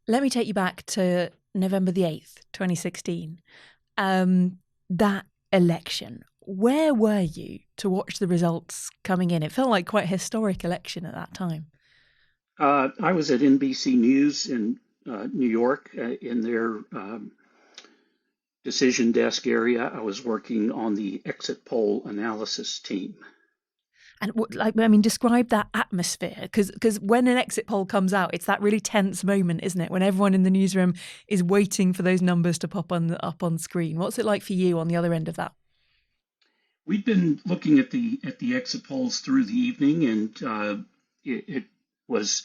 Let me take you back to November the 8th, 2016. That election. Where were you to watch the results coming in? It felt like quite a historic election at that time. I was at NBC News in New York in their decision desk area. I was working on the exit poll analysis team. And describe that atmosphere, because when an exit poll comes out, it's that really tense moment, isn't it? When everyone in the newsroom is waiting for those numbers to pop up on screen. What's it like for you on the other end of that? We'd been looking at the exit polls through the evening, and it was,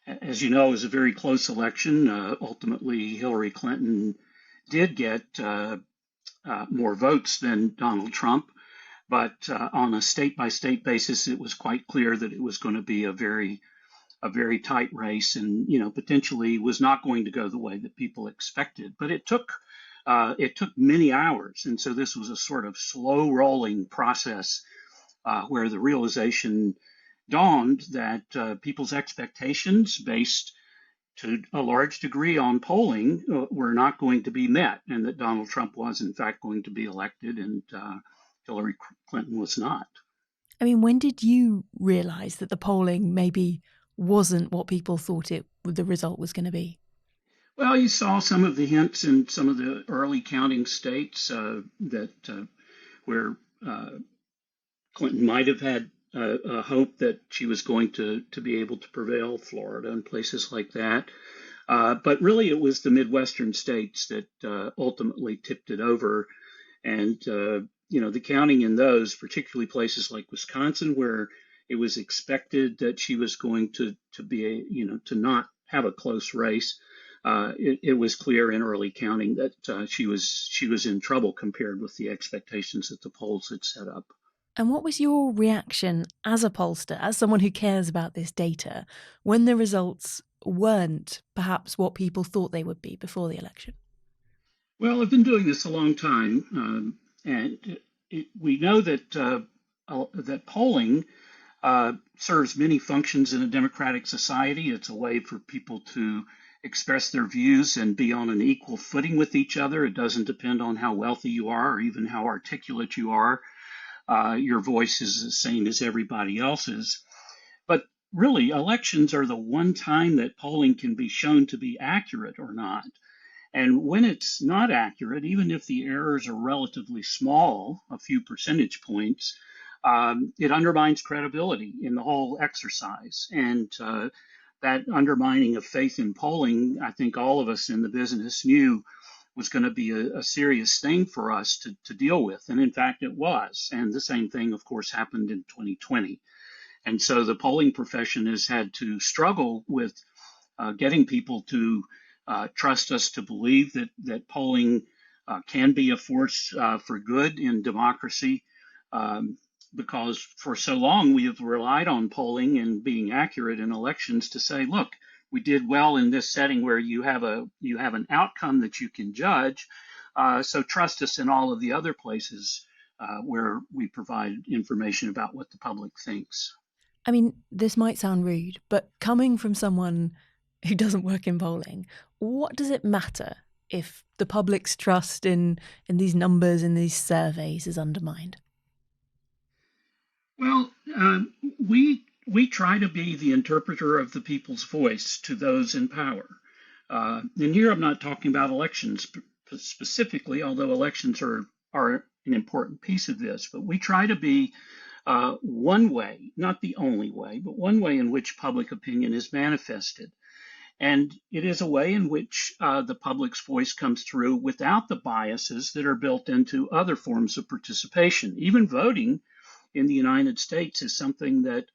as you know, it was a very close election. Ultimately, Hillary Clinton did get more votes than Donald Trump. But on a state-by-state basis, it was quite clear that it was going to be a very tight race, and potentially was not going to go the way that people expected. But it took many hours, and so this was a sort of slow-rolling process where the realization dawned that people's expectations, based to a large degree on polling, were not going to be met, and that Donald Trump was in fact going to be elected, and Hillary Clinton was not. When did you realize that the polling maybe wasn't what people thought the result was going to be? Well, you saw some of the hints in some of the early counting states that where Clinton might have had a hope that she was going to be able to prevail, Florida and places like that. But really, it was the Midwestern states that ultimately tipped it over. And, the counting in those, particularly places like Wisconsin, where it was expected that she was going to be, to not have a close race. It was clear in early counting that she was in trouble compared with the expectations that the polls had set up. And what was your reaction as a pollster, as someone who cares about this data, when the results weren't perhaps what people thought they would be before the election? Well, I've been doing this a long time, and we know that polling serves many functions in a democratic society. It's a way for people to express their views and be on an equal footing with each other. It doesn't depend on how wealthy you are or even how articulate you are. Your voice is the same as everybody else's. But really, elections are the one time that polling can be shown to be accurate or not. And when it's not accurate, even if the errors are relatively small, a few percentage points, it undermines credibility in the whole exercise. And that undermining of faith in polling, I think all of us in the business knew was going to be a serious thing for us to deal with. And in fact, it was. And the same thing, of course, happened in 2020. And so the polling profession has had to struggle with getting people to trust us to believe that polling can be a force for good in democracy, because for so long we have relied on polling and being accurate in elections to say, look, we did well in this setting where you have an outcome that you can judge. So trust us in all of the other places where we provide information about what the public thinks. This might sound rude, but coming from someone who doesn't work in polling, what does it matter if the public's trust in these numbers, in these surveys is undermined? Well, we try to be the interpreter of the people's voice to those in power. And here I'm not talking about elections specifically, although elections are an important piece of this. But we try to be one way, not the only way, but one way in which public opinion is manifested. And it is a way in which the public's voice comes through without the biases that are built into other forms of participation. Even voting in the United States is something that,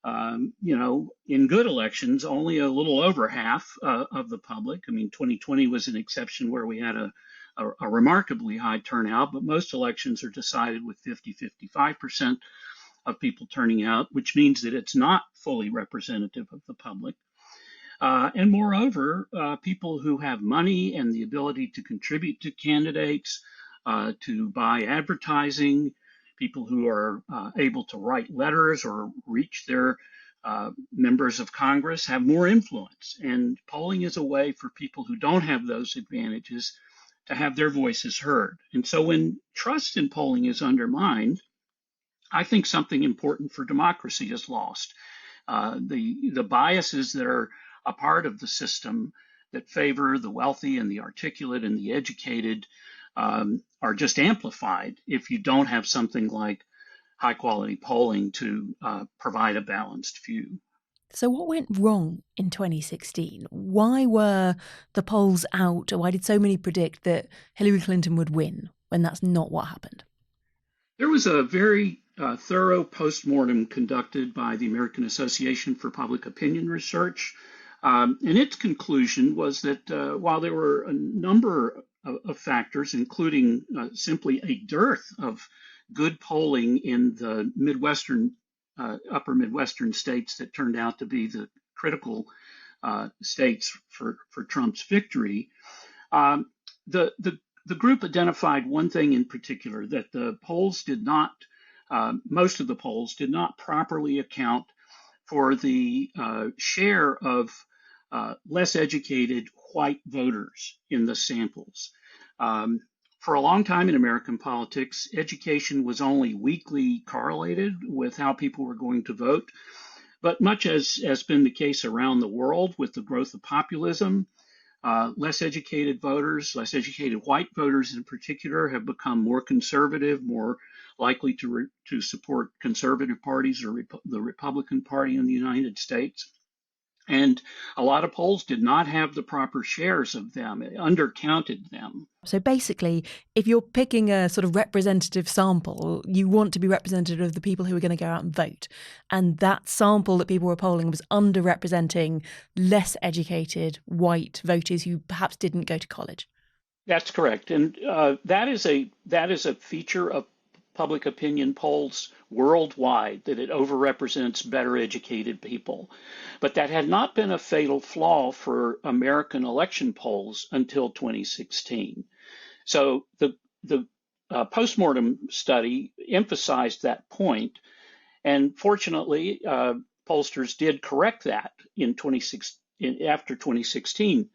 in good elections, only a little over half of the public. 2020 was an exception where we had a remarkably high turnout, but most elections are decided with 55% of people turning out, which means that it's not fully representative of the public. And moreover, people who have money and the ability to contribute to candidates, to buy advertising, people who are able to write letters or reach their members of Congress have more influence. And polling is a way for people who don't have those advantages to have their voices heard. And so when trust in polling is undermined, I think something important for democracy is lost. The biases that are a part of the system that favor the wealthy and the articulate and the educated are just amplified if you don't have something like high quality polling to provide a balanced view. So what went wrong in 2016? Why were the polls out? Or why did so many predict that Hillary Clinton would win when that's not what happened? There was a very thorough postmortem conducted by the American Association for Public Opinion Research. And its conclusion was that while there were a number of factors, including simply a dearth of good polling in the Midwestern, upper Midwestern states that turned out to be the critical states for Trump's victory, the group identified one thing in particular, that the polls did not, most of the polls did not properly account for the share of less educated white voters in the samples. For a long time in American politics, education was only weakly correlated with how people were going to vote. But much as has been the case around the world with the growth of populism, less educated voters, less educated white voters in particular, have become more conservative, more likely to support conservative parties or the Republican Party in the United States. And a lot of polls did not have the proper shares of them, it undercounted them. So basically, if you're picking a sort of representative sample, you want to be representative of the people who are going to go out and vote. And that sample that people were polling was underrepresenting less educated white voters who perhaps didn't go to college. That's correct. And that is a feature of public opinion polls worldwide, that it overrepresents better educated people. But that had not been a fatal flaw for American election polls until 2016. So the postmortem study emphasized that point. And fortunately, pollsters did correct that after 2016.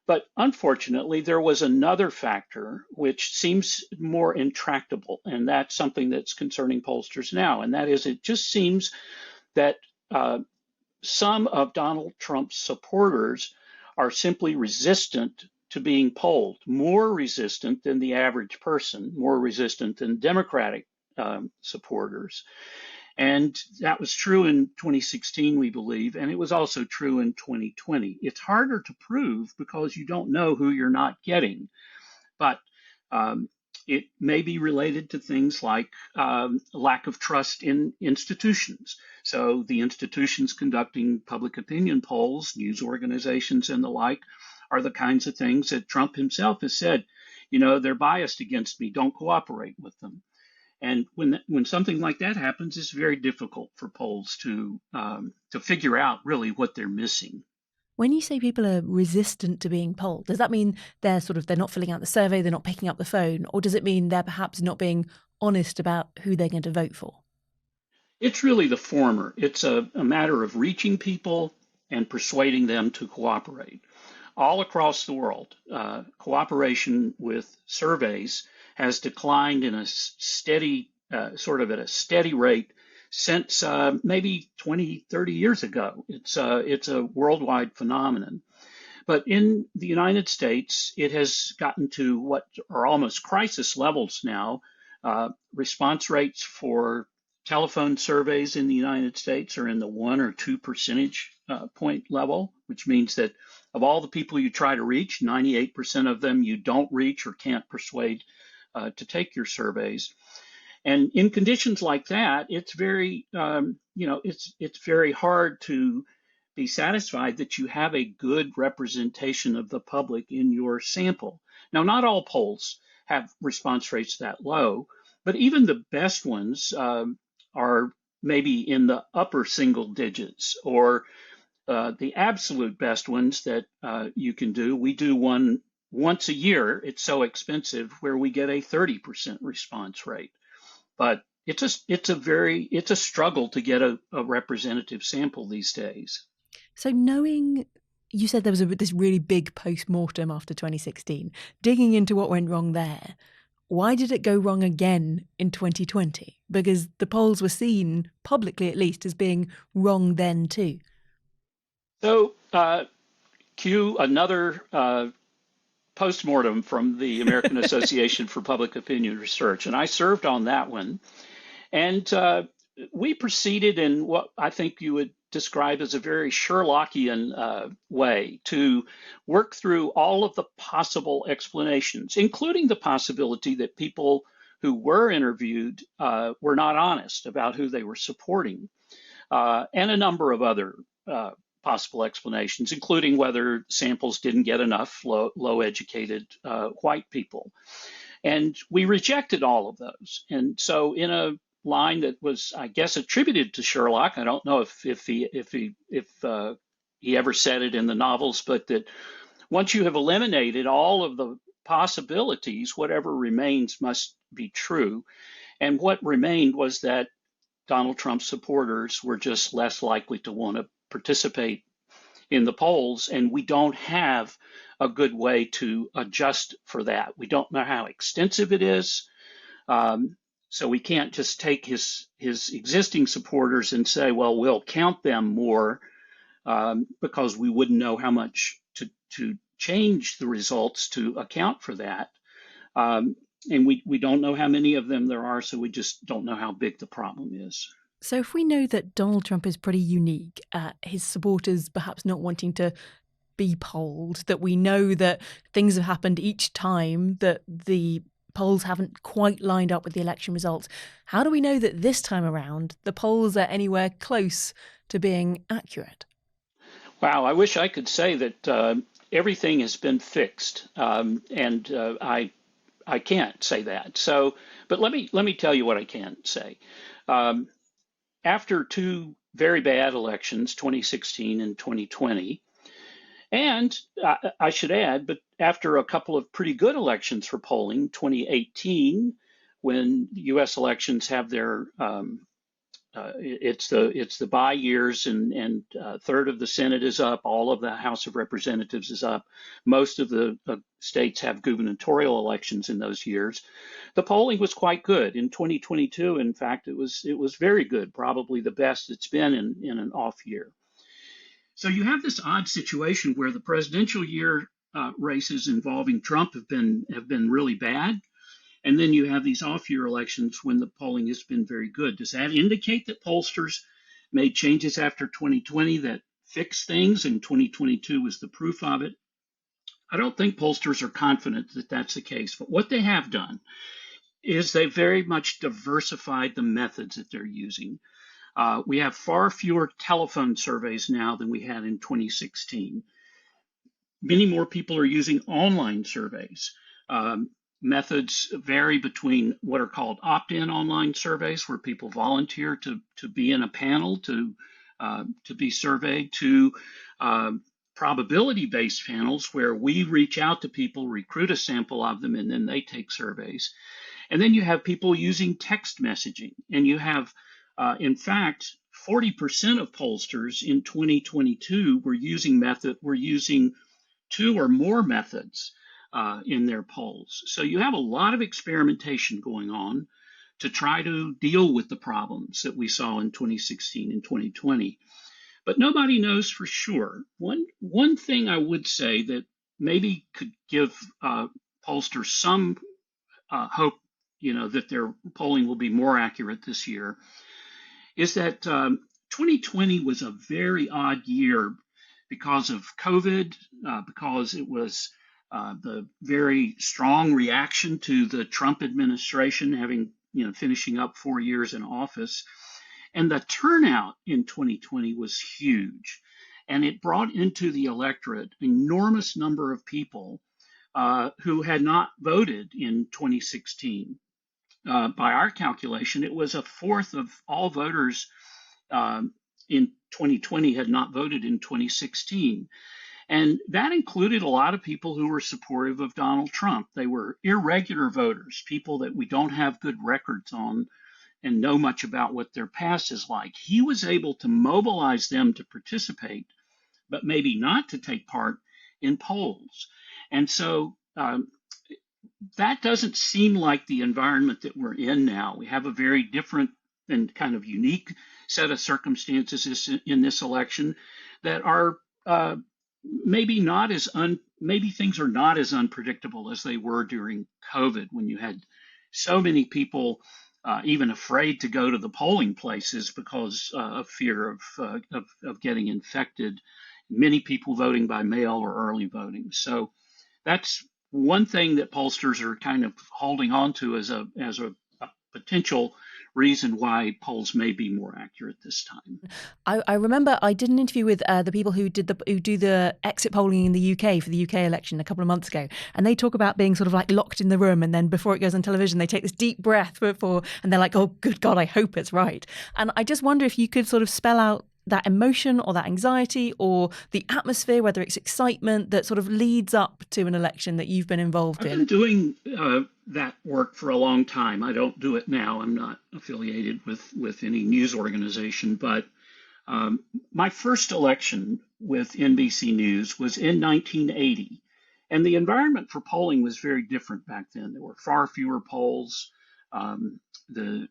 But unfortunately, there was another factor which seems more intractable, and that's something that's concerning pollsters now, and that is it just seems that some of Donald Trump's supporters are simply resistant to being polled, more resistant than the average person, more resistant than Democratic supporters. And that was true in 2016, we believe, and it was also true in 2020. It's harder to prove because you don't know who you're not getting, but it may be related to things like lack of trust in institutions. So the institutions conducting public opinion polls, news organizations and the like, are the kinds of things that Trump himself has said, they're biased against me, don't cooperate with them. And when something like that happens, it's very difficult for polls to figure out really what they're missing. When you say people are resistant to being polled, does that mean they're not filling out the survey, they're not picking up the phone, or does it mean they're perhaps not being honest about who they're going to vote for? It's really the former. It's a matter of reaching people and persuading them to cooperate. All across the world, cooperation with surveys has declined in a steady, at a steady rate since maybe 20, 30 years ago. It's a worldwide phenomenon. But in the United States, it has gotten to what are almost crisis levels now. Response rates for telephone surveys in the United States are in the 1 or 2 percentage point level, which means that of all the people you try to reach, 98% of them you don't reach or can't persuade to take your surveys. And in conditions like that, it's very, it's very hard to be satisfied that you have a good representation of the public in your sample. Now, not all polls have response rates that low, but even the best ones are maybe in the upper single digits, or the absolute best ones that you can do. We do one once a year. It's so expensive, where we get a 30% response rate. But it's a struggle to get a representative sample these days. So knowing, you said there was this really big post-mortem after 2016, digging into what went wrong there, why did it go wrong again in 2020? Because the polls were seen, publicly at least, as being wrong then too. So, cue another postmortem from the American Association for Public Opinion Research, and I served on that one. And we proceeded in what I think you would describe as a very Sherlockian way to work through all of the possible explanations, including the possibility that people who were interviewed were not honest about who they were supporting, and a number of other possible explanations, including whether samples didn't get enough low-educated white people. And we rejected all of those. And so in a line that was, I guess, attributed to Sherlock, I don't know if he ever said it in the novels, but that once you have eliminated all of the possibilities, whatever remains must be true. And what remained was that Donald Trump supporters were just less likely to want to participate in the polls, and we don't have a good way to adjust for that. We don't know how extensive it is, so we can't just take his existing supporters and say, well, we'll count them more, because we wouldn't know how much to change the results to account for that. And we don't know how many of them there are, so we just don't know how big the problem is. So if we know that Donald Trump is pretty unique, his supporters perhaps not wanting to be polled, that we know that things have happened each time, that the polls haven't quite lined up with the election results, how do we know that this time around the polls are anywhere close to being accurate? Wow, I wish I could say that everything has been fixed, and I can't say that. So, but let me tell you what I can say. After two very bad elections, 2016 and 2020, and I should add, but after a couple of pretty good elections for polling, 2018, when U.S. elections have their it's the bye years, and a third of the Senate is up, all of the House of Representatives is up. Most of the states have gubernatorial elections in those years. The polling was quite good in 2022. In fact, it was very good, probably the best it's been in an off year. So you have this odd situation where the presidential year races involving Trump have been really bad. And then you have these off-year elections when the polling has been very good. Does that indicate that pollsters made changes after 2020 that fixed things, and 2022 was the proof of it? I don't think pollsters are confident that that's the case. But what they have done is they very much diversified the methods that they're using. We have far fewer telephone surveys now than we had in 2016. Many more people are using online surveys. Methods vary between what are called opt-in online surveys, where people volunteer to be in a panel to be surveyed, to probability-based panels, where we reach out to people, recruit a sample of them, and then they take surveys. And then you have people using text messaging, and you have, in fact, 40% of pollsters in 2022 were using two or more methods in their polls. So you have a lot of experimentation going on to try to deal with the problems that we saw in 2016 and 2020. But nobody knows for sure. One thing I would say that maybe could give pollsters some hope, that their polling will be more accurate this year, is that 2020 was a very odd year because of COVID, because it was the very strong reaction to the Trump administration having, finishing up 4 years in office. And the turnout in 2020 was huge. And it brought into the electorate an enormous number of people who had not voted in 2016. By our calculation, it was a fourth of all voters in 2020 had not voted in 2016. And that included a lot of people who were supportive of Donald Trump. They were irregular voters, people that we don't have good records on and know much about what their past is like. He was able to mobilize them to participate, but maybe not to take part in polls. And so that doesn't seem like the environment that we're in now. We have a very different and kind of unique set of circumstances in this election that are maybe not as maybe things are not as unpredictable as they were during COVID, when you had so many people even afraid to go to the polling places because of fear of getting infected. Many people voting by mail or early voting. So that's one thing that pollsters are kind of holding on to as a potential reason why polls may be more accurate this time. I remember I did an interview with the people who do the exit polling in the UK for the UK election a couple of months ago, and they talk about being sort of like locked in the room, and then before it goes on television, they take this deep breath before, and they're like, "Oh, good God, I hope it's right." And I just wonder if you could sort of spell out that emotion or that anxiety or the atmosphere, whether it's excitement that sort of leads up to an election that you've been involved in. I've been doing that work for a long time. I don't do it now. I'm not affiliated with any news organization, but my first election with NBC News was in 1980. And the environment for polling was very different back then. There were far fewer polls. The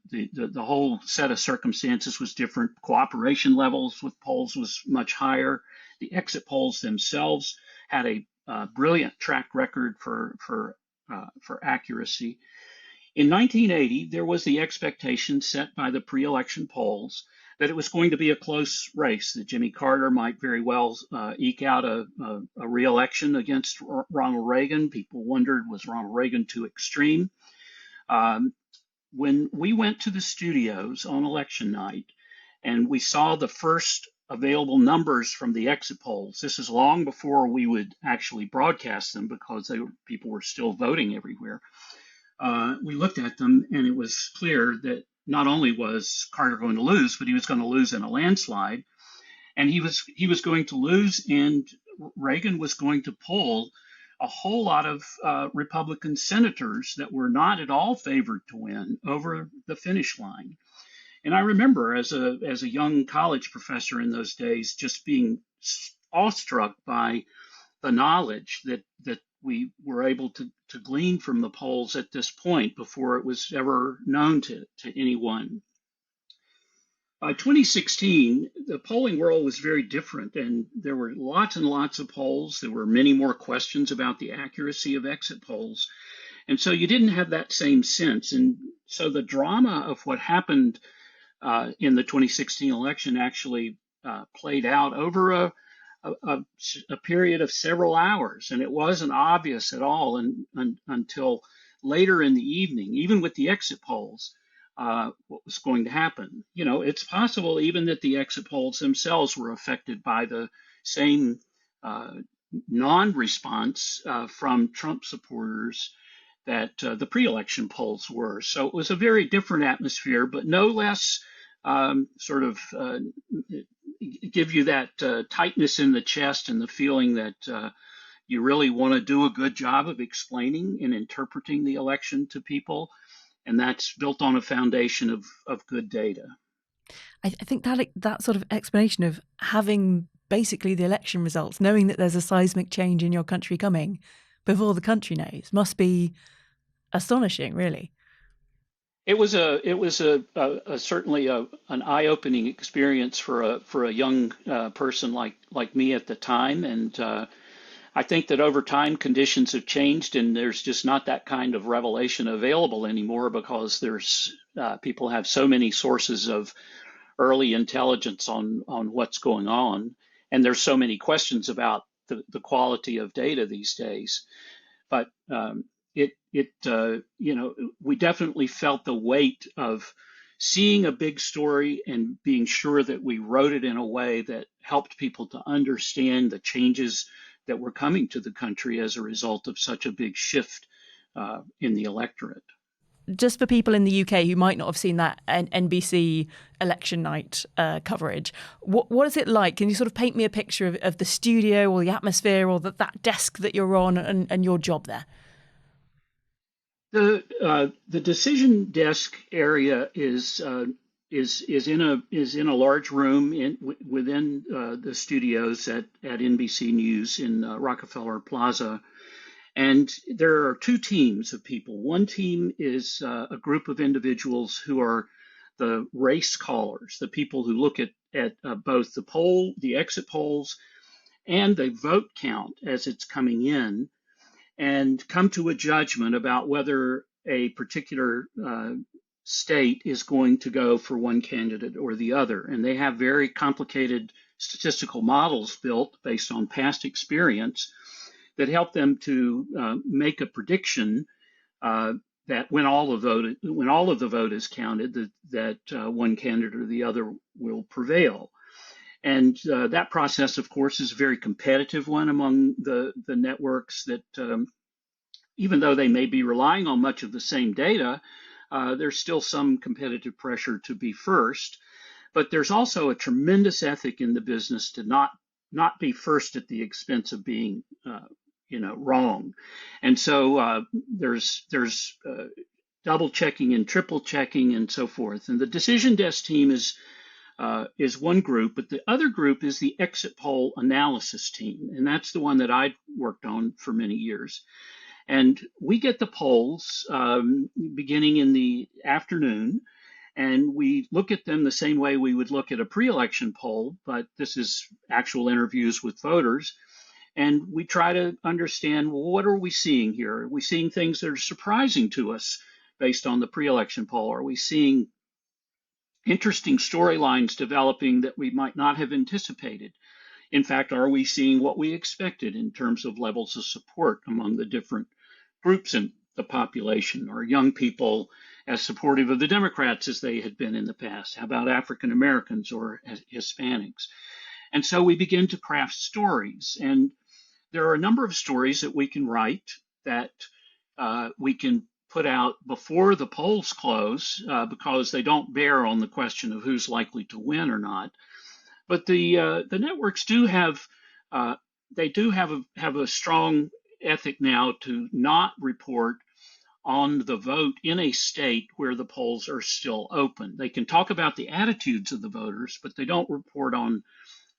whole set of circumstances was different. Cooperation levels with polls was much higher. The exit polls themselves had a brilliant track record for accuracy. In 1980, there was the expectation set by the pre-election polls that it was going to be a close race, that Jimmy Carter might very well eke out a re-election against Ronald Reagan. People wondered, was Ronald Reagan too extreme? When we went to the studios on election night and we saw the first available numbers from the exit polls, this is long before we would actually broadcast them because people were still voting everywhere. We looked at them and it was clear that not only was Carter going to lose, but he was going to lose in a landslide, and he was going to lose, and Reagan was going to pull a whole lot of Republican senators that were not at all favored to win over the finish line. And I remember as a young college professor in those days just being awestruck by the knowledge that we were able to glean from the polls at this point before it was ever known to anyone. By 2016, the polling world was very different, and there were lots and lots of polls. There were many more questions about the accuracy of exit polls. And so you didn't have that same sense. And so the drama of what happened in the 2016 election actually played out over a period of several hours. And it wasn't obvious at all until later in the evening, even with the exit polls, what was going to happen. You know, it's possible even that the exit polls themselves were affected by the same non-response from Trump supporters that the pre-election polls were. So it was a very different atmosphere, but no less give you that tightness in the chest and the feeling that you really want to do a good job of explaining and interpreting the election to people. And that's built on a foundation of good data. I think that sort of explanation of having basically the election results, knowing that there's a seismic change in your country coming before the country knows, must be astonishing, really. It was certainly an eye-opening experience for a young person like me at the time, and I think that over time conditions have changed, and there's just not that kind of revelation available anymore because there's people have so many sources of early intelligence on what's going on, and there's so many questions about the quality of data these days. But we definitely felt the weight of seeing a big story and being sure that we wrote it in a way that helped people to understand the changes that were coming to the country as a result of such a big shift in the electorate. Just for people in the UK who might not have seen that NBC Election Night coverage, what is it like? Can you sort of paint me a picture of the studio or the atmosphere or that desk that you're on and your job there? The decision desk area is in a large room within the studios at NBC News in Rockefeller Plaza, and there are two teams of people. One team is a group of individuals who are the race callers, the people who look at both the exit polls, and the vote count as it's coming in, and come to a judgment about whether a particular state is going to go for one candidate or the other. And they have very complicated statistical models built based on past experience that help them to make a prediction that when all of the vote is counted, that one candidate or the other will prevail. And that process, of course, is a very competitive one among the networks that, even though they may be relying on much of the same data, there's still some competitive pressure to be first. But there's also a tremendous ethic in the business to not be first at the expense of being, wrong. And so there's double checking and triple checking and so forth. And the decision desk team is one group, but the other group is the exit poll analysis team. And that's the one that I worked on for many years. And we get the polls beginning in the afternoon, and we look at them the same way we would look at a pre-election poll, but this is actual interviews with voters. And we try to understand, well, what are we seeing here? Are we seeing things that are surprising to us based on the pre-election poll? Are we seeing interesting storylines developing that we might not have anticipated? In fact, are we seeing what we expected in terms of levels of support among the different groups in the population? Are young people as supportive of the Democrats as they had been in the past? How about African Americans or Hispanics? And so we begin to craft stories. And there are a number of stories that we can write that we can put out before the polls close because they don't bear on the question of who's likely to win or not. But the networks do have a strong ethic now to not report on the vote in a state where the polls are still open. They can talk about the attitudes of the voters, but they don't report on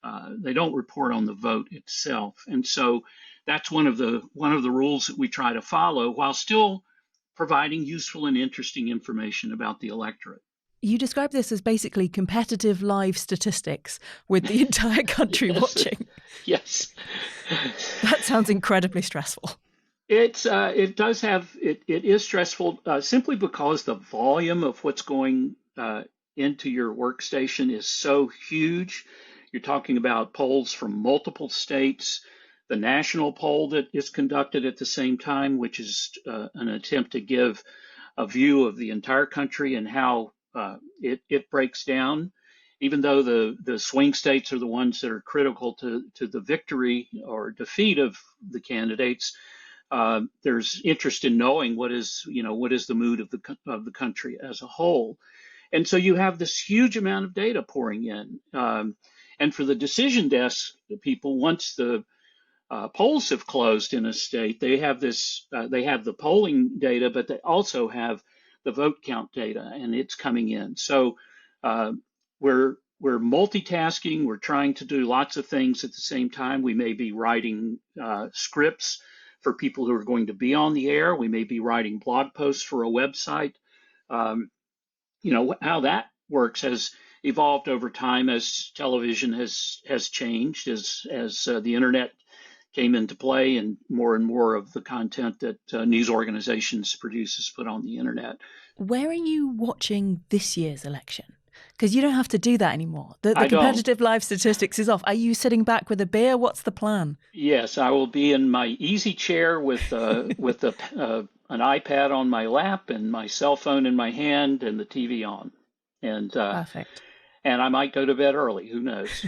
the vote itself. And so that's one of the rules that we try to follow while still providing useful and interesting information about the electorate. You describe this as basically competitive live statistics with the entire country Yes. watching. Yes. That sounds incredibly stressful. It is stressful simply because the volume of what's going into your workstation is so huge. You're talking about polls from multiple states, the national poll that is conducted at the same time, which is an attempt to give a view of the entire country and how it breaks down. Even though the swing states are the ones that are critical to the victory or defeat of the candidates, there's interest in knowing what is the mood of the country as a whole. And so you have this huge amount of data pouring in. And for the decision desk people, once the polls have closed in a state, they have the polling data, but they also have the vote count data, and it's coming in. So we're multitasking. We're trying to do lots of things at the same time. We may be writing scripts for people who are going to be on the air. We may be writing blog posts for a website. How that works has evolved over time as television has changed, as the internet came into play, and more of the content that news organizations produce is put on the internet. Where are you watching this year's election? Because you don't have to do that anymore. The competitive live statistics is off. Are you sitting back with a beer? What's the plan? Yes, I will be in my easy chair with an iPad on my lap and my cell phone in my hand and the TV on. And Perfect. And I might go to bed early. Who knows?